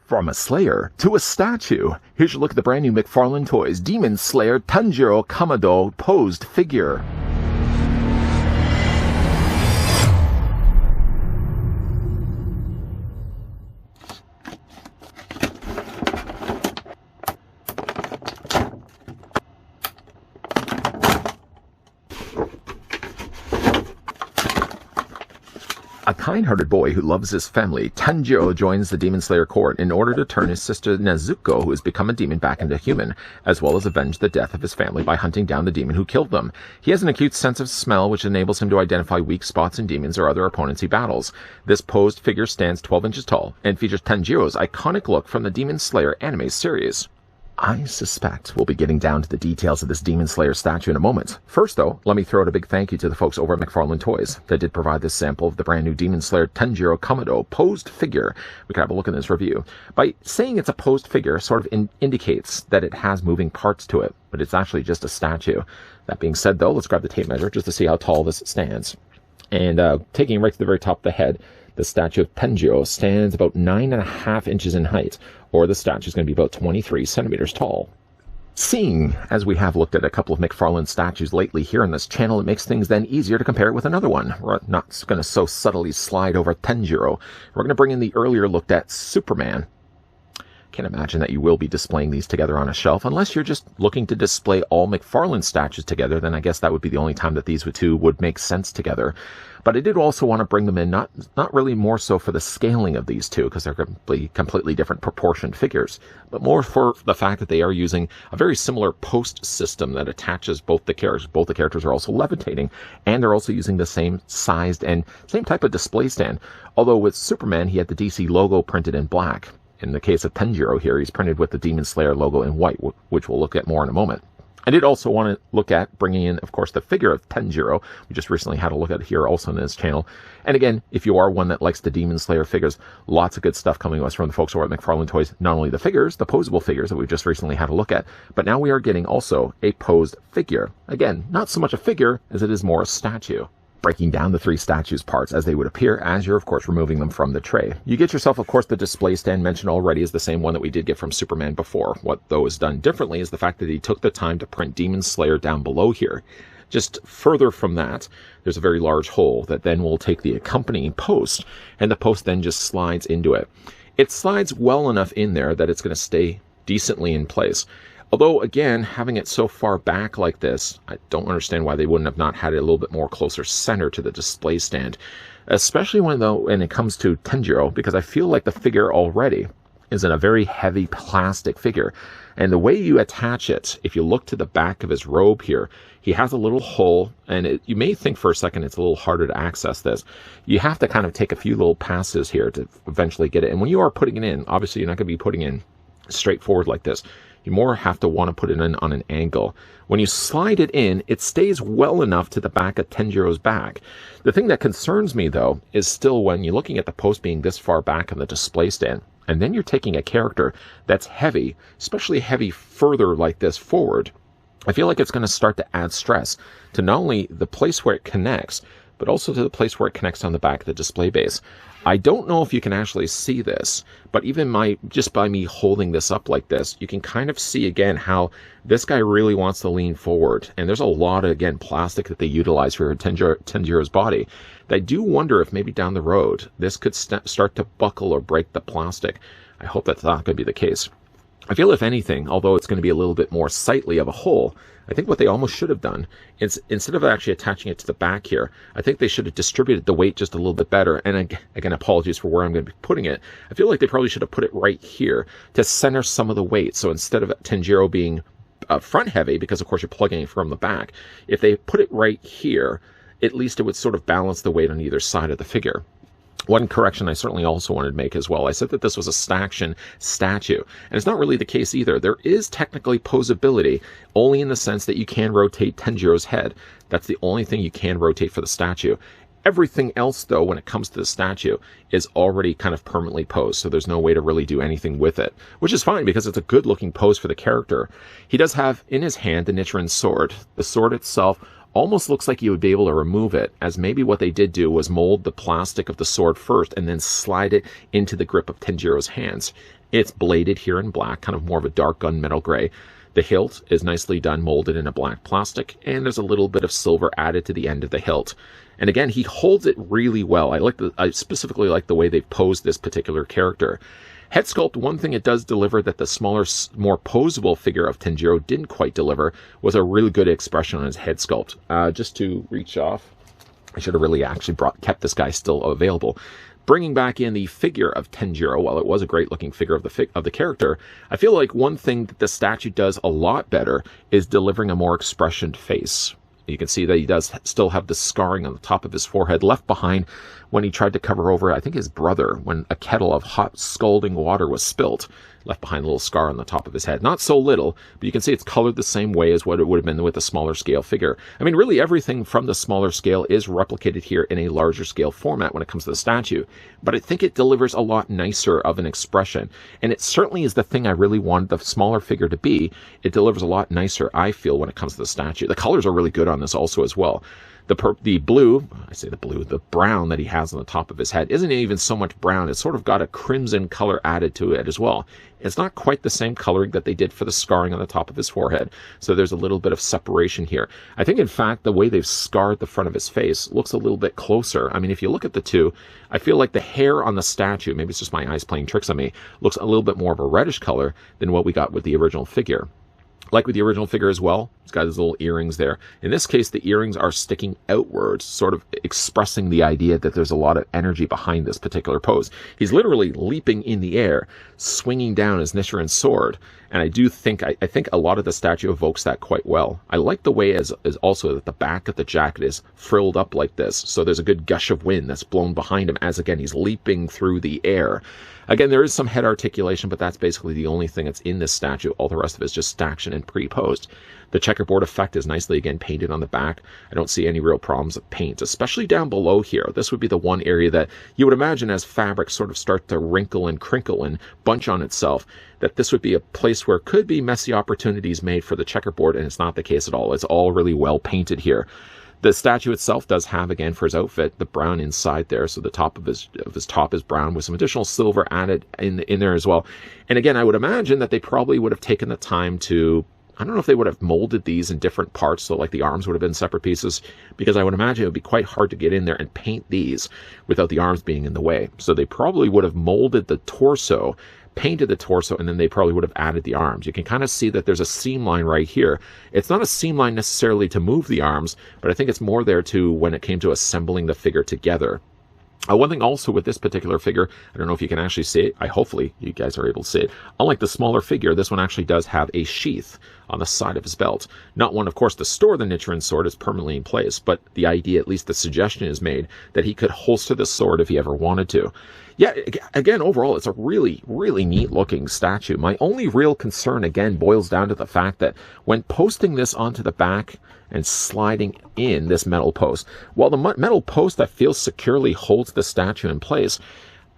From a slayer to a statue, here's your look at the brand new McFarlane Toys Demon Slayer Tanjiro Kamado posed figure. A kind-hearted boy who loves his family, Tanjiro joins the Demon Slayer court in order to turn his sister Nezuko, who has become a demon, back into human, as well as avenge the death of his family by hunting down the demon who killed them. He has an acute sense of smell, which enables him to identify weak spots in demons or other opponents he battles. This posed figure stands 12 inches tall and features Tanjiro's iconic look from the Demon Slayer anime series. I suspect we'll be getting down to the details of this Demon Slayer statue in a moment. First, though, let me throw out a big thank you to the folks over at McFarlane Toys that did provide this sample of the brand new Demon Slayer Tanjiro Kamado posed figure. We can have a look in this review. By saying it's a posed figure sort of indicates that it has moving parts to it, but it's actually just a statue. That being said, though, let's grab the tape measure just to see how tall this stands. And taking right to the very top of the head, the statue of Tanjiro stands about 9.5 inches in height, or the statue is going to be about 23 centimeters tall. Seeing as we have looked at a couple of McFarlane statues lately here on this channel, it makes things then easier to compare it with another one. We're not going to so subtly slide over Tanjiro. We're going to bring in the earlier looked at Superman. Can't imagine that you will be displaying these together on a shelf unless you're just looking to display all McFarlane statues together. Then I guess that would be the only time that these two would make sense together. But I did also want to bring them in, not really more so for the scaling of these two, because they're completely different proportioned figures, but more for the fact that they are using a very similar post system that attaches both the characters. Both the characters are also levitating, and they're also using the same sized and same type of display stand. Although with Superman, he had the DC logo printed in black. In the case of Tanjiro here, he's printed with the Demon Slayer logo in white, which we'll look at more in a moment. I did also want to look at bringing in, of course, the figure of Tanjiro. We just recently had a look at it here also on this channel. And again, if you are one that likes the Demon Slayer figures, lots of good stuff coming to us from the folks over at McFarlane Toys. Not only the figures, the posable figures that we've just recently had a look at, but now we are getting also a posed figure. Again, not so much a figure as it is more a statue. Breaking down the three statues' parts as they would appear as you're, of course, removing them from the tray. You get yourself, of course, the display stand mentioned already is the same one that we did get from Superman before. What, though, is done differently is the fact that he took the time to print Demon Slayer down below here. Just further from that, there's a very large hole that then will take the accompanying post, and the post then just slides into it. It slides well enough in there that it's going to stay decently in place. Although, again, having it so far back like this, I don't understand why they wouldn't have not had it a little bit more closer center to the display stand. Especially when it comes to Tanjiro, because I feel like the figure already is in a very heavy plastic figure. And the way you attach it, if you look to the back of his robe here, he has a little hole, and you may think for a second it's a little harder to access this. You have to kind of take a few little passes here to eventually get it. And when you are putting it in, obviously you're not going to be putting in straightforward like this. You more have to want to put it in on an angle. When you slide it in, it stays well enough to the back of Tanjiro's back. The thing that concerns me, though, is still when you're looking at the post being this far back on the display stand, and then you're taking a character that's heavy, especially heavy further like this forward, I feel like it's going to start to add stress to not only the place where it connects, but also to the place where it connects on the back of the display base. I don't know if you can actually see this, but even just by me holding this up like this, you can kind of see again how this guy really wants to lean forward. And there's a lot of, again, plastic that they utilize for Tanjiro's body. I do wonder if maybe down the road, this could start to buckle or break the plastic. I hope that's not going to be the case. I feel if anything, although it's going to be a little bit more sightly of a hole, I think what they almost should have done is, instead of actually attaching it to the back here, I think they should have distributed the weight just a little bit better. And again, apologies for where I'm going to be putting it. I feel like they probably should have put it right here to center some of the weight. So instead of Tanjiro being front heavy, because of course you're plugging it from the back, if they put it right here, at least it would sort of balance the weight on either side of the figure. One correction I certainly also wanted to make as well. I said that this was a staction statue, and it's not really the case either. There is technically posability, only in the sense that you can rotate Tanjiro's head. That's the only thing you can rotate for the statue. Everything else, though, when it comes to the statue, is already kind of permanently posed, so there's no way to really do anything with it, which is fine because it's a good-looking pose for the character. He does have in his hand the Nichiren sword. The sword itself almost looks like you would be able to remove it, as maybe what they did do was mold the plastic of the sword first and then slide it into the grip of Tanjiro's hands. It's bladed here in black, kind of more of a dark gunmetal gray. The hilt is nicely done, molded in a black plastic, and there's a little bit of silver added to the end of the hilt. And again, he holds it really well. I specifically like the way they've posed this particular character. Head sculpt, one thing it does deliver that the smaller, more posable figure of Tanjiro didn't quite deliver was a really good expression on his head sculpt. Just to reach off, I should have really actually kept this guy still available. Bringing back in the figure of Tanjiro, while it was a great looking figure of the character, I feel like one thing that the statue does a lot better is delivering a more expressioned face. You can see that he does still have the scarring on the top of his forehead left behind when he tried to cover over, I think, his brother when a kettle of hot scalding water was spilt. Left behind a little scar on the top of his head. Not so little, but you can see it's colored the same way as what it would have been with a smaller scale figure. I mean, really everything from the smaller scale is replicated here in a larger scale format when it comes to the statue. But I think it delivers a lot nicer of an expression. And it certainly is the thing I really wanted the smaller figure to be. It delivers a lot nicer, I feel, when it comes to the statue. The colors are really good on this also as well. The blue, the brown that he has on the top of his head isn't even so much brown. It's sort of got a crimson color added to it as well. It's not quite the same coloring that they did for the scarring on the top of his forehead. So there's a little bit of separation here. I think, in fact, the way they've scarred the front of his face looks a little bit closer. I mean, if you look at the two, I feel like the hair on the statue, maybe it's just my eyes playing tricks on me, looks a little bit more of a reddish color than what we got with the original figure. Like with the original figure as well, it's got his little earrings there. In this case, the earrings are sticking outwards, sort of expressing the idea that there's a lot of energy behind this particular pose. He's literally leaping in the air, swinging down his Nichiren sword. And I think a lot of the statue evokes that quite well. I like the way as also that the back of the jacket is frilled up like this. So there's a good gush of wind that's blown behind him as, again, he's leaping through the air. Again, there is some head articulation, but that's basically the only thing that's in this statue. All the rest of it is just action and pre-posed. The checkerboard effect is nicely, again, painted on the back. I don't see any real problems of paint, especially down below here. This would be the one area that you would imagine as fabric sort of start to wrinkle and crinkle and bunch on itself, that this would be a place where could be messy opportunities made for the checkerboard, and it's not the case at all. It's all really well painted here. The statue itself does have, again, for his outfit, the brown inside there. So the top of his top is brown with some additional silver added in there as well. And again, I would imagine that they probably would have taken the time to, I don't know if they would have molded these in different parts. So like the arms would have been separate pieces, because I would imagine it would be quite hard to get in there and paint these without the arms being in the way. So they probably would have molded the torso, painted the torso, and then they probably would have added the arms. You can kind of see that there's a seam line right here. It's not a seam line necessarily to move the arms, but I think it's more there to when it came to assembling the figure together. One thing also with this particular figure, I don't know if you can actually see it. Hopefully you guys are able to see it. Unlike the smaller figure, this one actually does have a sheath on the side of his belt. Not one, of course, to store the Nichiren sword is permanently in place, but the idea, at least the suggestion is made, that he could holster the sword if he ever wanted to. Yeah, again, overall, it's a really, really neat looking statue. My only real concern, again, boils down to the fact that when posting this onto the back and sliding in this metal post, while the metal post I feel securely holds the statue in place,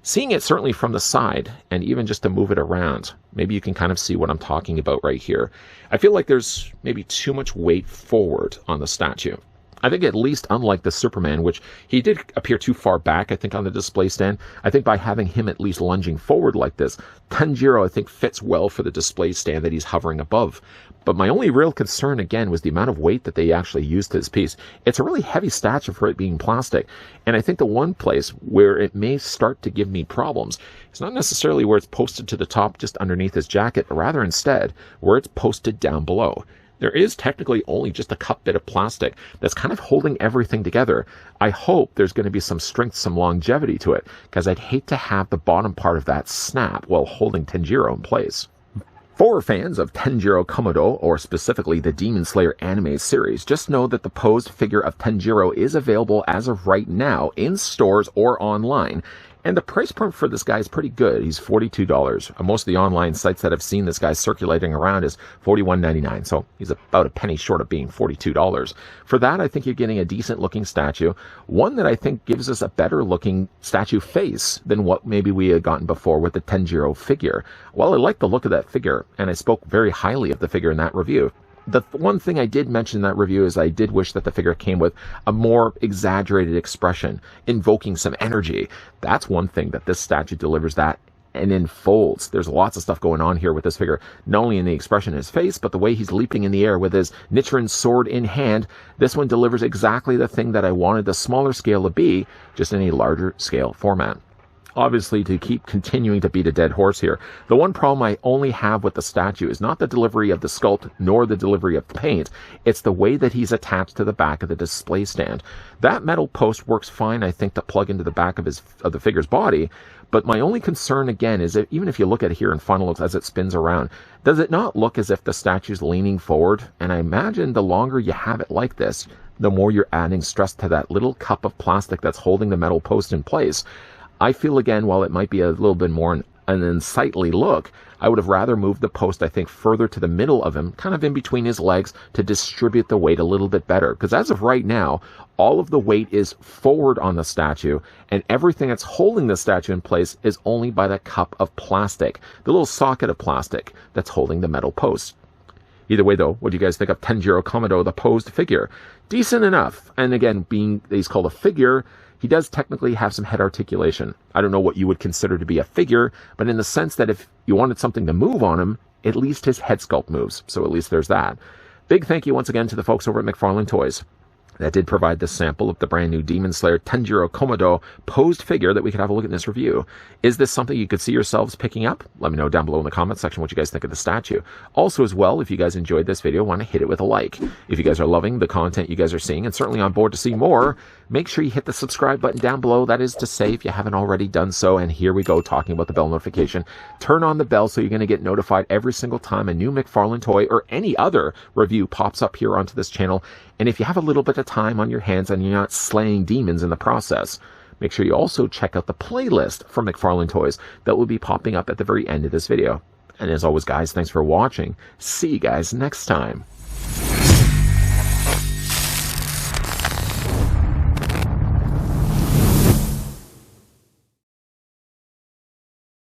seeing it certainly from the side, and even just to move it around, maybe you can kind of see what I'm talking about right here. I feel like there's maybe too much weight forward on the statue. I think, at least unlike the Superman, which he did appear too far back, I think, on the display stand, I think by having him at least lunging forward like this, Tanjiro, I think, fits well for the display stand that he's hovering above. But my only real concern, again, was the amount of weight that they actually used to this piece. It's a really heavy statue for it being plastic. And I think the one place where it may start to give me problems is not necessarily where it's posted to the top just underneath his jacket, but rather instead where it's posted down below. There is technically only just a cut bit of plastic that's kind of holding everything together. I hope there's going to be some strength, some longevity to it, because I'd hate to have the bottom part of that snap while holding Tanjiro in place. For fans of Tanjiro Kamado, or specifically the Demon Slayer anime series, just know that the posed figure of Tanjiro is available as of right now in stores or online. And the price point for this guy is pretty good. He's $42. Most of the online sites that I've seen this guy circulating around is $41.99. So he's about a penny short of being $42. For that, I think you're getting a decent looking statue. One that I think gives us a better looking statue face than what maybe we had gotten before with the Tanjiro figure. Well, I like the look of that figure, and I spoke very highly of the figure in that review. The one thing I did mention in that review is I did wish that the figure came with a more exaggerated expression, invoking some energy. That's one thing that this statue delivers that and in folds. There's lots of stuff going on here with this figure, not only in the expression in his face, but the way he's leaping in the air with his Nichiren sword in hand. This one delivers exactly the thing that I wanted the smaller scale to be, just in a larger scale format. Obviously, to keep continuing to beat a dead horse here, the one problem I only have with the statue is not the delivery of the sculpt nor the delivery of the paint. It's the way that he's attached to the back of the display stand. That metal post works fine, I think, to plug into the back of the figure's body. But my only concern, again, is that even if you look at it here in final looks as it spins around, does it not look as if the statue's leaning forward? And I imagine the longer you have it like this, the more you're adding stress to that little cup of plastic that's holding the metal post in place. I feel, again, while it might be a little bit more an unsightly look, I would have rather moved the post, I think, further to the middle of him, kind of in between his legs, to distribute the weight a little bit better. Because as of right now, all of the weight is forward on the statue, and everything that's holding the statue in place is only by the cup of plastic, the little socket of plastic that's holding the metal post. Either way, though, what do you guys think of Tanjiro Kamado, the posed figure? Decent enough. And again, being that he's called a figure, he does technically have some head articulation. I don't know what you would consider to be a figure, but in the sense that if you wanted something to move on him, at least his head sculpt moves. So at least there's that. Big thank you once again to the folks over at McFarlane Toys that did provide this sample of the brand new Demon Slayer Tanjiro Kamado posed figure that we could have a look at in this review. Is this something you could see yourselves picking up? Let me know down below in the comments section what you guys think of the statue. Also as well, if you guys enjoyed this video, want to hit it with a like. If you guys are loving the content you guys are seeing and certainly on board to see more, make sure you hit the subscribe button down below. That is to say, if you haven't already done so. And here we go, talking about the bell notification. Turn on the bell so you're going to get notified every single time a new McFarlane toy or any other review pops up here onto this channel. And if you have a little bit of time on your hands and you're not slaying demons in the process, make sure you also check out the playlist from McFarlane Toys that will be popping up at the very end of this video. And as always, guys, thanks for watching. See you guys next time.